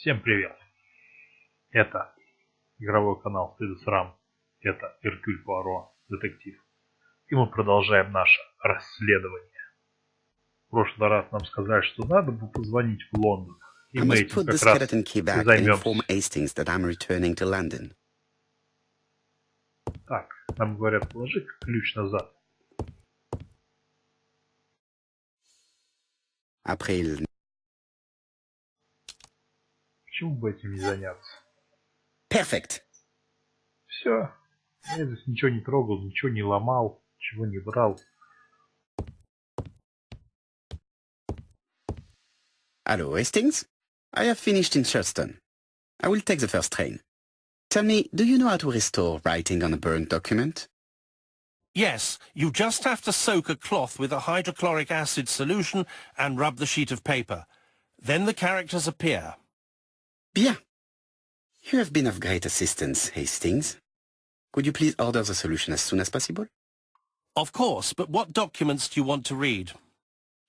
Всем привет! Это игровой канал Срам. Это Эркюля Пуаро, детектив. И мы продолжаем наше расследование. В прошлый раз нам сказали, что надо бы позвонить в Лондон. И мы этим как раз и займемся. Так, нам говорят, положи ключ назад. Почему бы этим не заняться? Perfect. Все. Я здесь ничего не трогал, ничего не ломал, ничего не брал. Hello, Hastings. I have finished in Charleston. I will take the first train. Tell me, do you know how to restore writing on a burned document? Yes, you just have to soak a cloth with a hydrochloric acid solution and rub the sheet of paper. Then the characters appear. Bien. You have been of great assistance, Hastings. Could you please order the solution as soon as possible? Of course, but what documents do you want to read?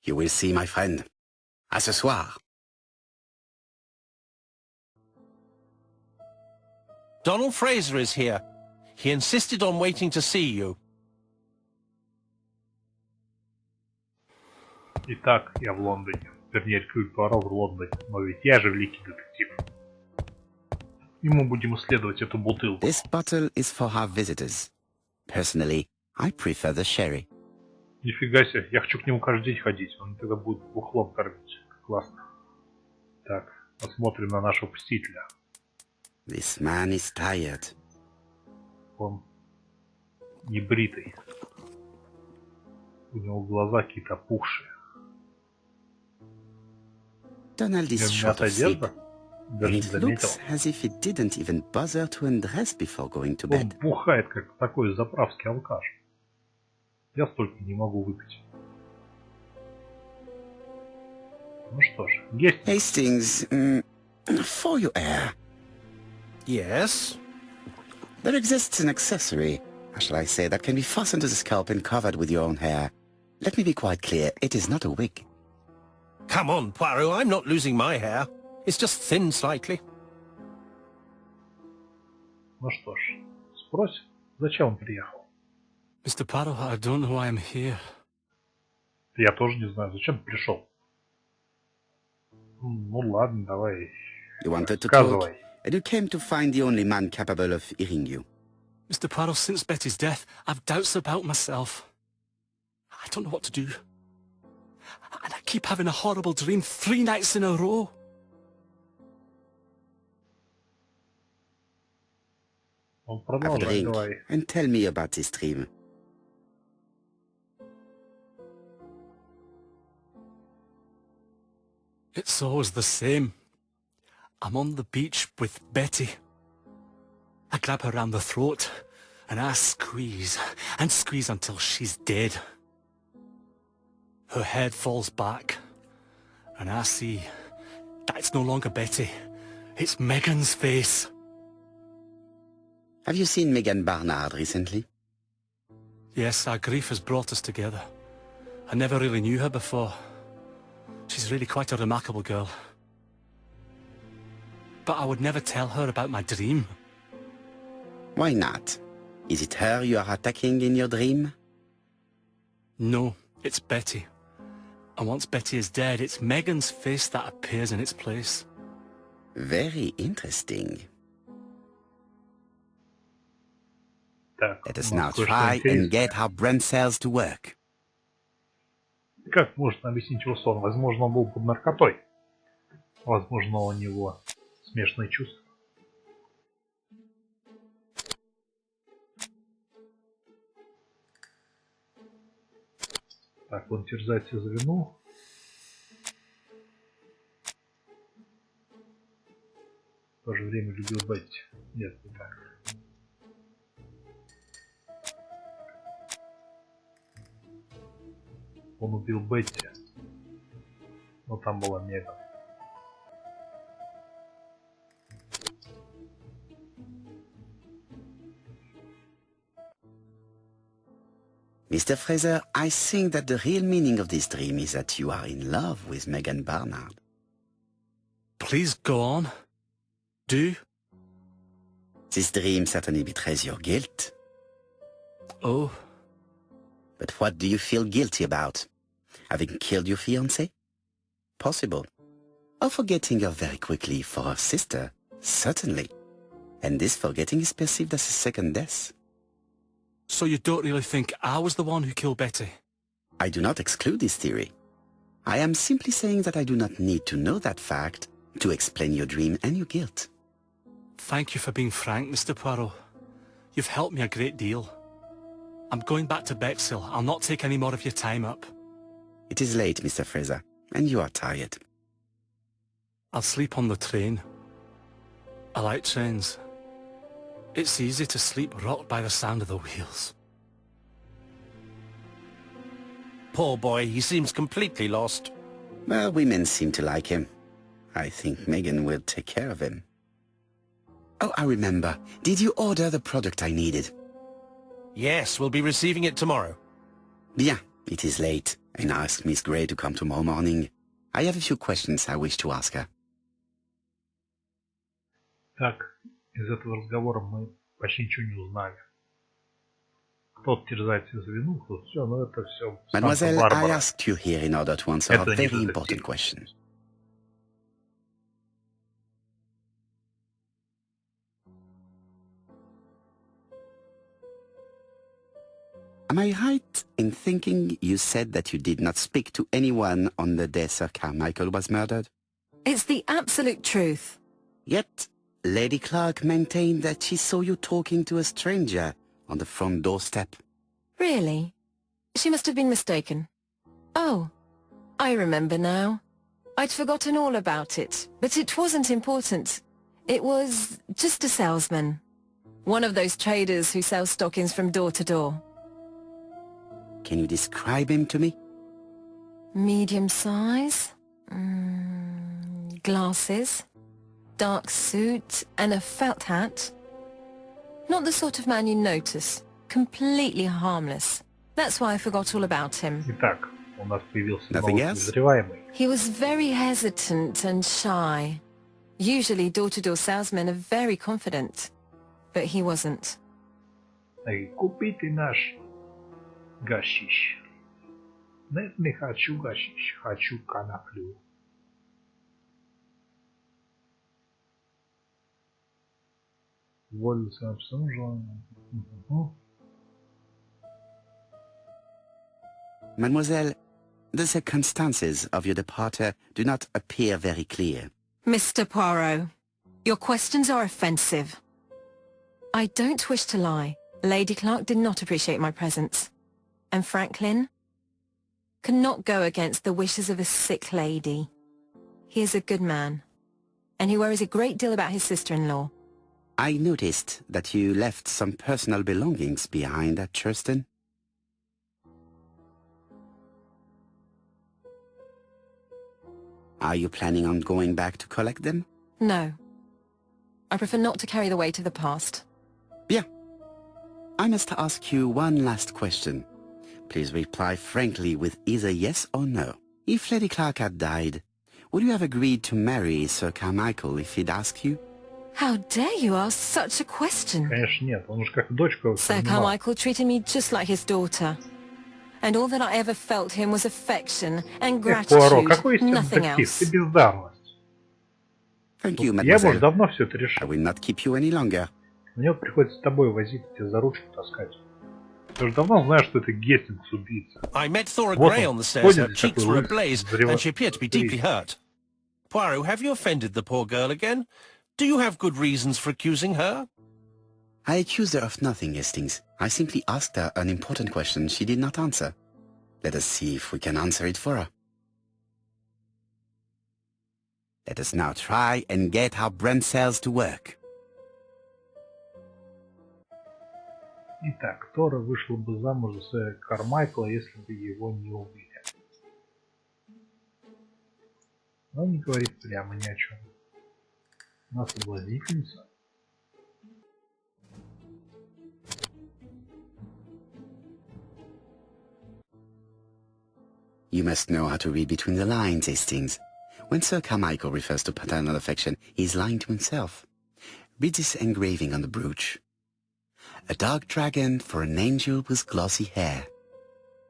You will see, my friend. À ce soir. Donald Fraser is here. He insisted on waiting to see you. Итак, я в Лондоне. Вернее, Эркюль Пуаро в Лондоне. Но ведь я же великий детектив. И мы будем исследовать эту бутылку. This bottle is for our visitors. Personally, I prefer the sherry. Нифига себе, я хочу к нему каждый день ходить. Он тогда будет бухлом кормить. Классно. Так, посмотрим на нашего посетителя. This man is tired. Он небритый. У него глаза какие-то опухшие. Donald is short Мятая of sleep. одежда? Даже And не it заметил. looks as if he didn't even bother to undress before going to Он bed. бухает, как такой заправский алкаш. Я столько не могу выпить. Ну что ж, есть. Hastings, for your hair, Yes? there exists an accessory, how shall I say, that can be fastened to the scalp and covered with your own hair. Let me be quite clear, it is not a wig. Come on, Poirot, I'm not losing my hair. It's just thin slightly. Ну что ж, спросим, зачем он приехал? Mr. Poirot, I don't know why I'm here. Я тоже не знаю, зачем ты пришел. Ну ладно, давай. You wanted to talk, Рассказывай. and you came to find the only man capable of hearing you. Mr. Poirot, since Betty's death, I've doubts about myself. I don't know what to do. And I keep having a horrible dream 3 nights in a row. Он Have a продолжай, drink, давай. and tell me about this dream. It's always the same. I'm on the beach with Betty. I grab her round the throat, and I squeeze, and squeeze until she's dead. Her head falls back, and I see that it's no longer Betty. It's Megan's face. Have you seen Megan Barnard recently? Yes, our grief has brought us together. I never really knew her before. She's really quite a remarkable girl. But I would never tell her about my dream. Why not? Is it her you are attacking in your dream? No, it's Betty. And once Betty is dead, it's Megan's face that appears in its place. Very interesting. Так, Let us у now нас кое-что try and интересное. get our brain cells to work. Как можно объяснить его сон? Возможно, он был под наркотой. Возможно, у него смешанные чувства. Так, он терзается за вину. В то же время любил Бетти. Нет, не так. Он убил Бетти. Но там была Меган. Mr. Fraser, I think that the real meaning of this dream is that you are in love with Megan Barnard. Please go on. Do. This dream certainly betrays your guilt. Oh. But what do you feel guilty about? Having killed your fiancé? Possible. Or forgetting her very quickly for her sister? Certainly. And this forgetting is perceived as a second death. So you don't really think I was the one who killed Betty? I do not exclude this theory. I am simply saying that I do not need to know that fact to explain your dream and your guilt. Thank you for being frank, Mr. Poirot. You've helped me a great deal. I'm going back to Bexhill. I'll not take any more of your time up. It is late, Mr. Fraser, and you are tired. I'll sleep on the train. I like trains. It's easy to sleep rocked by the sound of the wheels. Poor boy, he seems completely lost. Well, women seem to like him. I think Megan will take care of him. Oh, I remember. Did you order the product I needed? Yes, we'll be receiving it tomorrow. Bien, it is late, and I asked Miss Gray to come tomorrow morning. I have a few questions I wish to ask her. Так, из этого разговора мы почти ничего не узнали. Кто-то терзает себя за вину, кто-то все, но это все Mademoiselle, I Санта-Барбара. asked you here in order to answer a Это не very important детектив. question. Am I right in thinking you said that you did not speak to anyone on the day Sir Carmichael was murdered? It's the absolute truth. Yet, Lady Clark maintained that she saw you talking to a stranger on the front doorstep. Really? She must have been mistaken. Oh, I remember now. I'd forgotten all about it, but it wasn't important. It was just a salesman. One of those traders who sell stockings from door to door. Can you describe him to me? Medium size, glasses, dark suit and a felt hat. Not the sort of man you notice. Completely harmless. That's why I forgot all about him. Итак, у нас появился Nothing новый else? подозреваемый. He was very hesitant and shy. Usually door-to-door salesmen are very confident. But he wasn't. И купи ты наш гашиш. Нет, не хочу гашиш, хочу коноплю. Волю своим псом желанием. Mademoiselle, the circumstances of your departure do not appear very clear. Mr. Poirot, your questions are offensive. I don't wish to lie. Lady Clark did not appreciate my presence. And Franklin cannot go against the wishes of a sick lady. He is a good man, and he worries a great deal about his sister-in-law. I noticed that you left some personal belongings behind at Churston. Are you planning on going back to collect them? No. I prefer not to carry the weight of the past. Bien. I must ask you one last question. Please reply frankly with either yes or no. If Lady Clark had died, would you have agreed to marry Sir Carmichael if he'd asked you? How dare you ask such a question? Конечно нет, он уж как дочку его Sir воспринимал. Carmichael treated me just like his daughter. And all that I ever felt him was affection and Пуаро, какой gratitude, из тебя nothing детектив? else. Ты бездарность. Thank you, Я бы уже mademoiselle. давно все это I решил. will not keep you any longer. Мне вот приходится с тобой возить, тебя за ручку таскать. Ты уже давно знаешь, что это Гестингс убийца. I met Thora Вот Gray он, on the stairs. Her ходит cheeks такой were лысый, ablaze, подозреваемый. and she appeared to be deeply hurt. Poirot, have you offended the poor girl again? Do you have good reasons for accusing her? I accused her of nothing, Hastings. I simply asked her an important question she did not answer. Let us see if we can answer it for her. Let us now try and get our brain cells to work. Итак, Тора вышла бы замуж за сэра Кармайкла, если бы его не убили. Но не говорит прямо ни о чем. Она соблазнительница. You must know how to read between the lines, Hastings. When Sir Carmichael refers to paternal affection, he's lying to himself. Read this engraving on the brooch. A dark dragon for an angel with glossy hair.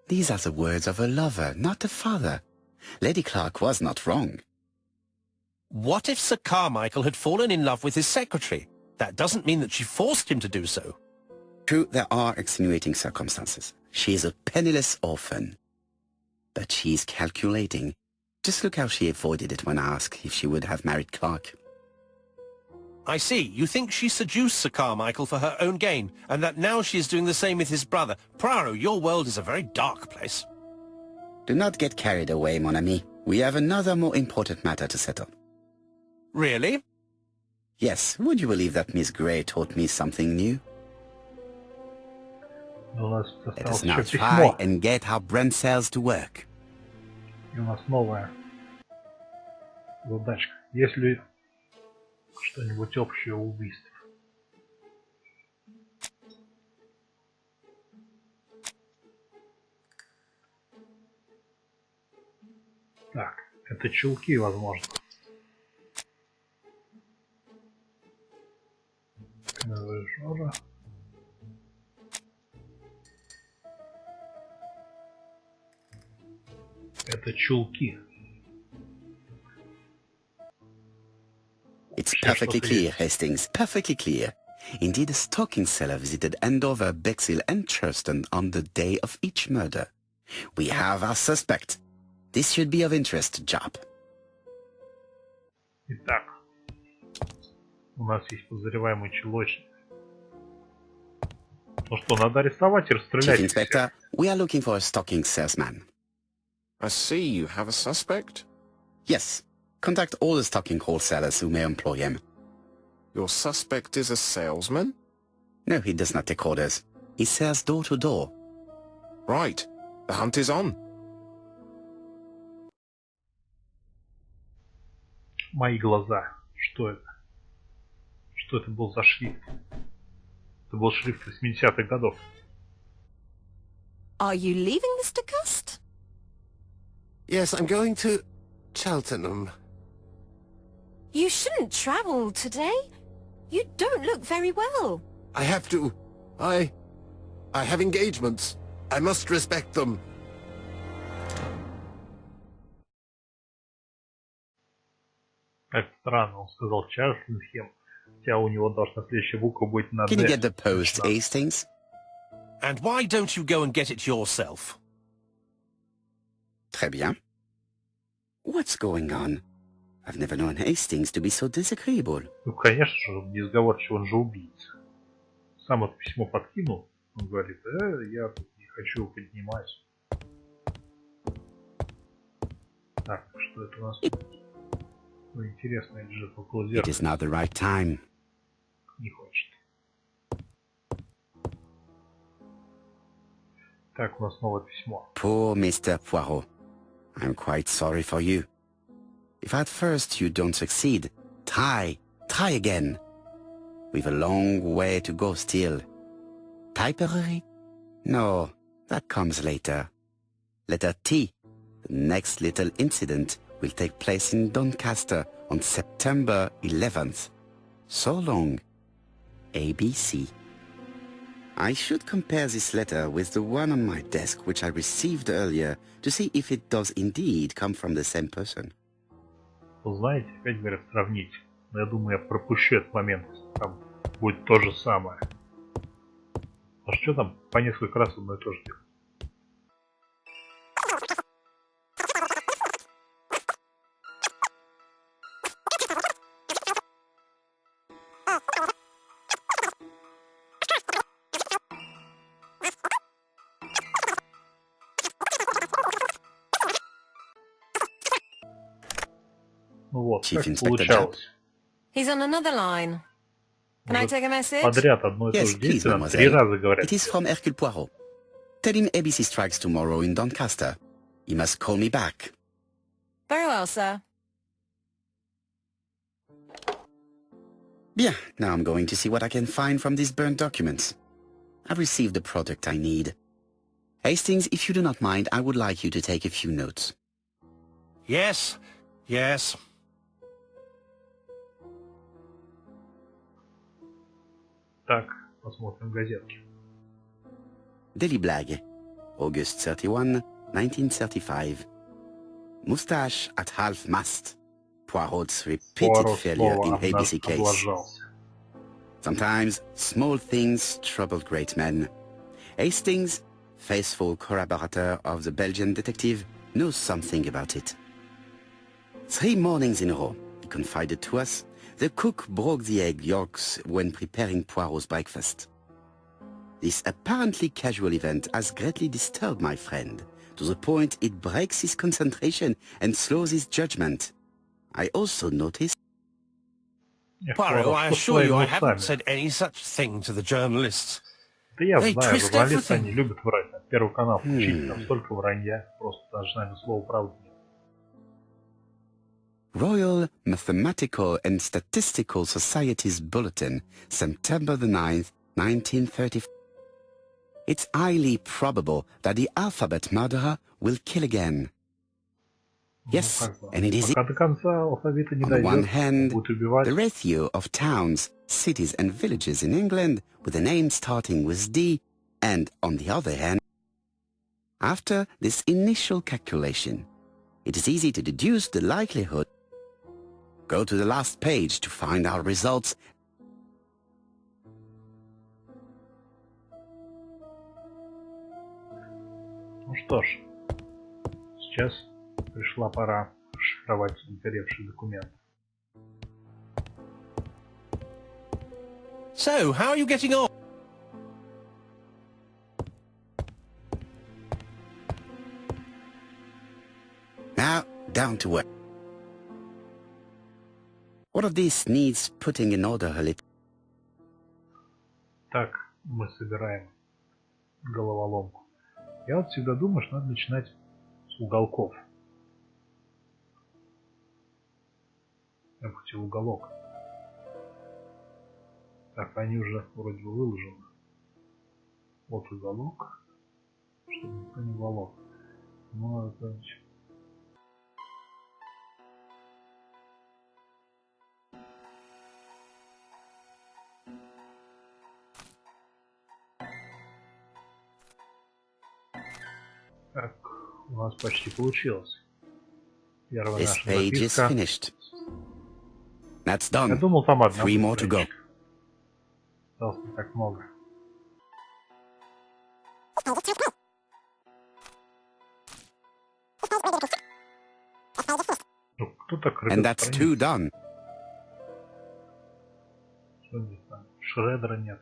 These are the words of a lover, not a father. Lady Clark was not wrong. What if Sir Carmichael had fallen in love with his secretary? That doesn't mean that she forced him to do so. True, there are extenuating circumstances. She is a penniless orphan. But she's calculating. Just look how she avoided it when asked if she would have married Clark. I see. You think she seduced Sir Carmichael for her own gain, and that now she is doing the same with his brother. Poirot, your world is a very dark place. Do not get carried away, mon ami. We have another more important matter to settle. Really? Yes, would you believe that Miss Grey taught me something new? Let us now try and get our brain cells to work. И у нас новая задачка. Есть ли что-нибудь общее у убийств? Так, это чулки, возможно. Жора. Это чулки. It's perfectly clear, Hastings, perfectly clear. Indeed, a stocking seller visited Andover, Bexhill and Churston on the day of each murder. We have our suspect. This should be of interest, Job. Итак, у нас есть подозреваемый чулочник. Ну что, надо арестовать и расстрелять. Chief Inspector, we are looking for a stocking salesman. I see you have a suspect. Yes. Contact all the stocking wholesalers who may employ him. Your suspect is a salesman? No, he does not take orders. He sells door to door. Right. The hunt is on. Мои глаза. Что это? Что это был за шрифт? Это был шрифт 80-х годов. Are you leaving, Mr. Gust? Yes, I'm going to Cheltenham. You shouldn't travel today. You don't look very well. I have to. I have engagements. I must respect them. Как странно, он сказал Чарльзенхем, хотя у него должна следующая буква быть на Can «Д». you get the post, Hastings? And why don't you go and get it yourself? Très bien. What's going on? I've never known Hastings to be so disagreeable. Ну, конечно же, он несговорчив, он же убийца. Сам это письмо подкинул. Он говорит, я тут не хочу поднимать. Так, что это у нас тут? Ну, интересно, это же около It is not the right time. Не хочет. Так, у нас новое письмо. Poor Mr. Poirot. I'm quite sorry for you. If at first you don't succeed, try again. We've a long way to go still. Typery? No, that comes later. Letter T. The next little incident will take place in Doncaster on September 11th. So long. ABC. I should compare this letter with the one on my desk which I received earlier to see if it does indeed come from the same person. Вы знаете, опять говорят сравнить. Но я думаю, я пропущу этот момент. Там будет то же самое. А что там по несколько раз одно и то же делать? Ну вот, Chief как Inspector получалось. He's on another line. Can I take a message? Подряд одно и то Yes, же please, действие нам 3 mademoiselle. раза говорят. It is from Ercule Poirot. Tell him ABC strikes tomorrow in Doncaster. He must call me back. Very well, sir. Bien, now I'm going to see what I can find from these burnt documents. I've received the product I need. Hastings, if you do not mind, I would like you to take a few notes. Yes. Yes. Так, посмотрим газетки. Daily Blag, August 31, 1935. Moustache at half-mast. Poirot's repeated Пуаро failure in снова ABC case. облажался. Sometimes small things trouble great men. Hastings, faithful collaborator of the Belgian detective, knows something about it. 3 mornings in a row, he confided to us, the cook broke the egg yolks when preparing Poirot's breakfast. This apparently casual event has greatly disturbed my friend, to the point it breaks his concentration and slows his judgment. I also noticed... Poirot, I что assure you I своими haven't усами. said any such thing to the journalists. Да я They знаю, twist журналисты, everything. они любят врать. Первый канал включить, там столько вранья, просто даже, наверное, слова правды нет. Royal Mathematical and Statistical Society's Bulletin, September the 9th, 1934. It's highly probable that the alphabet murderer will kill again. Yes, and it is... Пока до конца алфавита не On the one дойдет, hand, будет убивать. the ratio of towns, cities and villages in England with a name starting with D, and on the other hand, after this initial calculation, it is easy to deduce the likelihood. Go to the last page to find our results. Ну что ж, сейчас пришла пора расшифровать сгоревший документ. So, how are you getting on? Now, down to work. What of this needs putting in order a little? Так, мы собираем головоломку. Я вот всегда думаю, что надо начинать с уголков. Я бы хотел уголок. Так, они уже вроде бы выложены. Вот уголок. Чтобы никто не волок. Ну, это... Так, у нас почти получилось. Первая This наша page is записка. finished. That's Я done. думал, там одна 3 more to go. страничка. Осталось не так много. Ну, кто так рвет And that's 2 страницы? done. Что здесь там? Шредера нет.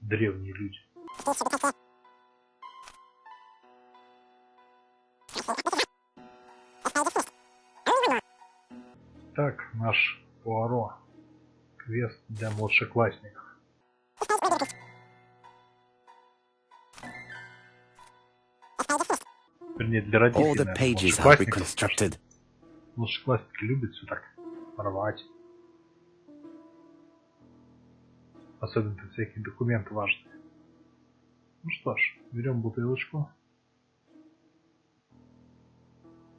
Древние люди. Так, наш Пуаро. Квест для младшеклассников. Вернее, для родителей. All the наверное, pages are младшеклассников, reconstructed. младшеклассники любят все так порвать. Особенно тут всякие документы важные. Ну что ж, берем бутылочку.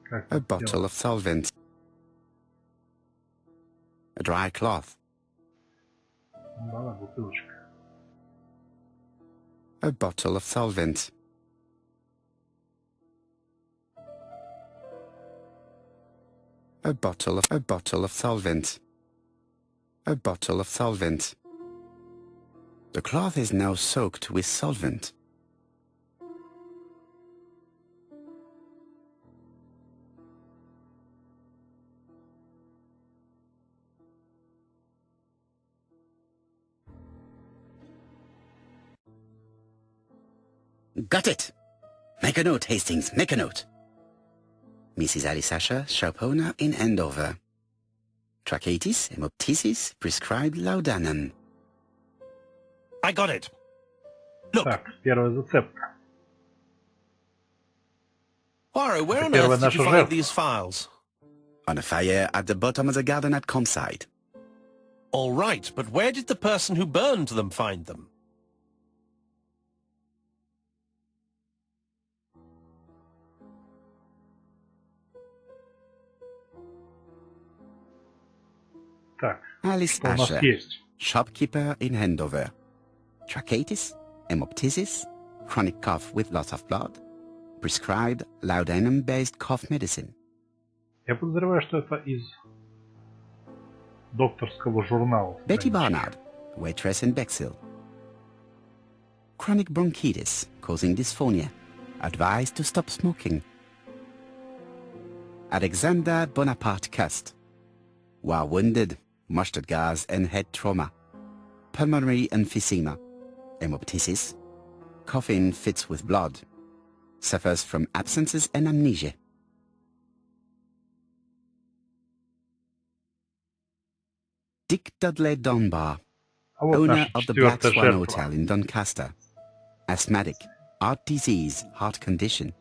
Как A это bottle делать? of solvent. A dry cloth. Ну, давай, бутылочка. A bottle of solvent. A bottle of solvent. A bottle of solvent. The cloth is now soaked with solvent. Got it! Make a note, Hastings, make a note. Mrs. Alice Asher, shop owner in Andover. Tracheitis, hemoptysis, prescribed laudanum. I got it. Look, Так, первая зацепка. Poirot, where on первая earth did you наша find жертва. these files? On a fire at the bottom of the garden at Comside. All right, but where did the person who burned them find them? Так, Alice что у нас Asher, есть? shopkeeper in Andover. Tracheitis, hemoptysis, chronic cough with loss of blood, prescribed laudanum-based cough medicine. Я подозреваю, что это из докторского журнала. Betty странички. Barnard, waitress in Bexhill. Chronic bronchitis causing dysphonia. Advised to stop smoking. Alexander Bonaparte Cust. War wounded, mustard gas and head trauma. Pulmonary emphysema. Hemoptysis. Coughing fits with blood. Suffers from absences and amnesia. Dick Dudley Dunbar, А вот owner наша of the Black четвертая Swan жертва. Hotel in Doncaster. Asthmatic, heart disease, heart condition.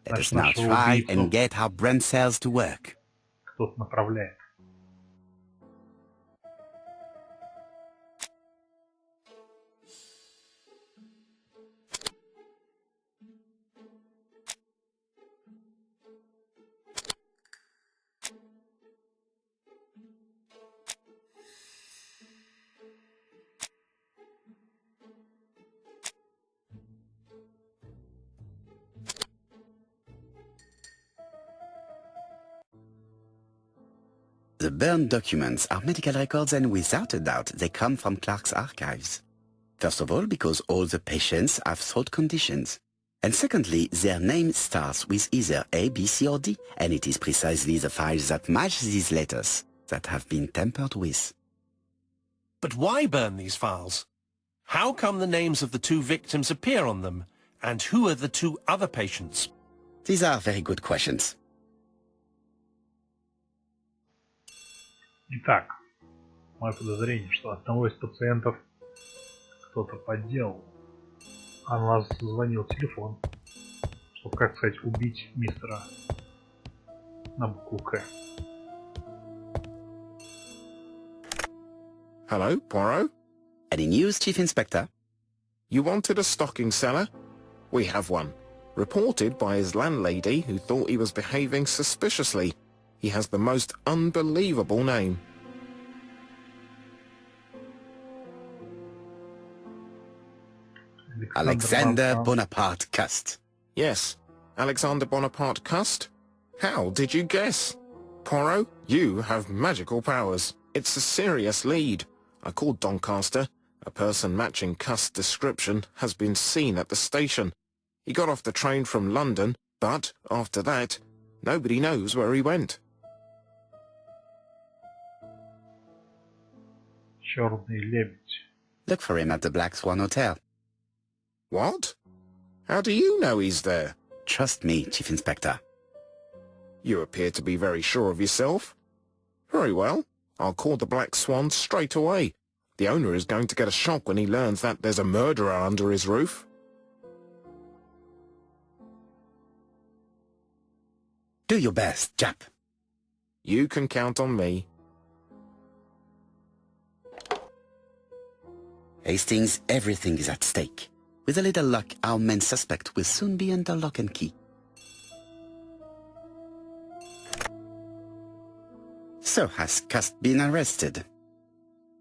Let us Значит, now нашего try убийцу and get our brain cells to work. кто-то направляет. The burned documents are medical records, and without a doubt they come from Clark's archives. First of all, because all the patients have throat conditions. And secondly, their name starts with either A, B, C, or D, and it is precisely the files that match these letters that have been tampered with. But why burn these files? How come the names of the two victims appear on them? And who are the two other patients? These are very good questions. Итак, мое подозрение, что одного из пациентов кто-то подделал. А у нас звонил телефон, чтобы, как сказать, убить мистера на букву К. Hello, Poirot? Any news, Chief Inspector? You wanted a stocking seller? We have one. Reported by his landlady who thought he was behaving suspiciously. He has the most unbelievable name. Alexander Bonaparte Cust. Yes, Alexander Bonaparte Cust? How did you guess? Poirot, you have magical powers. It's a serious lead. I called Doncaster. A person matching Cust's description has been seen at the station. He got off the train from London, but after that, nobody knows where he went. Черный лебедь. Look for him at the Black Swan Hotel. What? How do you know he's there? Trust me, Chief Inspector. You appear to be very sure of yourself. Very well. I'll call the Black Swan straight away. The owner is going to get a shock when he learns that there's a murderer under his roof. Do your best, Jap. You can count on me. Hastings, everything is at stake. With a little luck, our main suspect will soon be under lock and key. So, has Cust been arrested?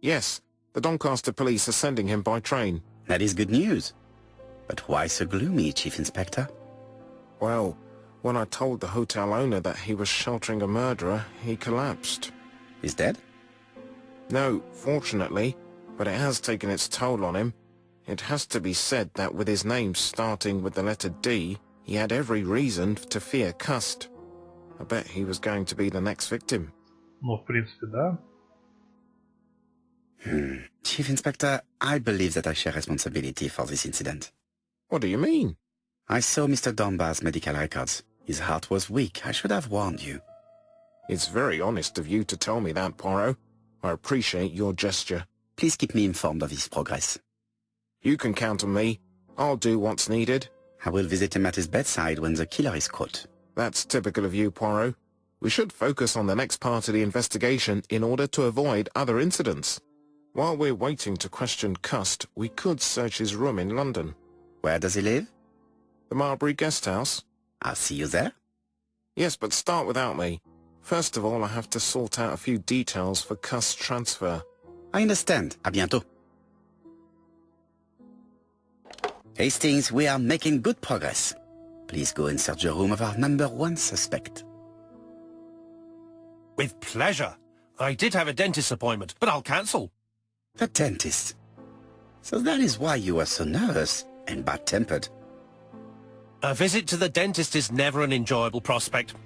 Yes, the Doncaster police are sending him by train. That is good news. But why so gloomy, Chief Inspector? Well, when I told the hotel owner that he was sheltering a murderer, he collapsed. He's dead? No, fortunately, but it has taken its toll on him. It has to be said that with his name starting with the letter D, he had every reason to fear Cust. I bet he was going to be the next victim. Ну, в принципе, да. Chief Inspector, I believe that I share responsibility for this incident. What do you mean? I saw Mr. Dunbar's medical records. His heart was weak. I should have warned you. It's very honest of you to tell me that, Poirot. I appreciate your gesture. Please keep me informed of his progress. You can count on me. I'll do what's needed. I will visit him at his bedside when the killer is caught. That's typical of you, Poirot. We should focus on the next part of the investigation in order to avoid other incidents. While we're waiting to question Cust, we could search his room in London. Where does he live? The Marbury Guest House? I'll see you there. Yes, but start without me. First of all, I have to sort out a few details for cust transfer. I understand. À bientôt. Hastings, we are making good progress. Please go and search the room of our #1 suspect. With pleasure. I did have a dentist appointment, but I'll cancel. The dentist. So that is why you are so nervous and bad-tempered. A visit to the dentist is never an enjoyable prospect.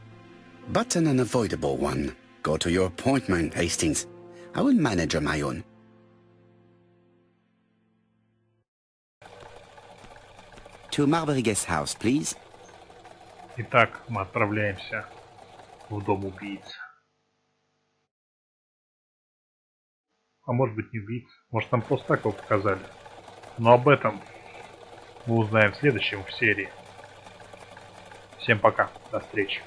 But an unavoidable one. Go to your appointment, Hastings. I will manage on my own. To Marbury Guest House, please. Итак, мы отправляемся в дом убийц. А может быть, не убийц. Может, нам просто так его показали. Но об этом мы узнаем в следующем в серии. Всем пока. До встречи.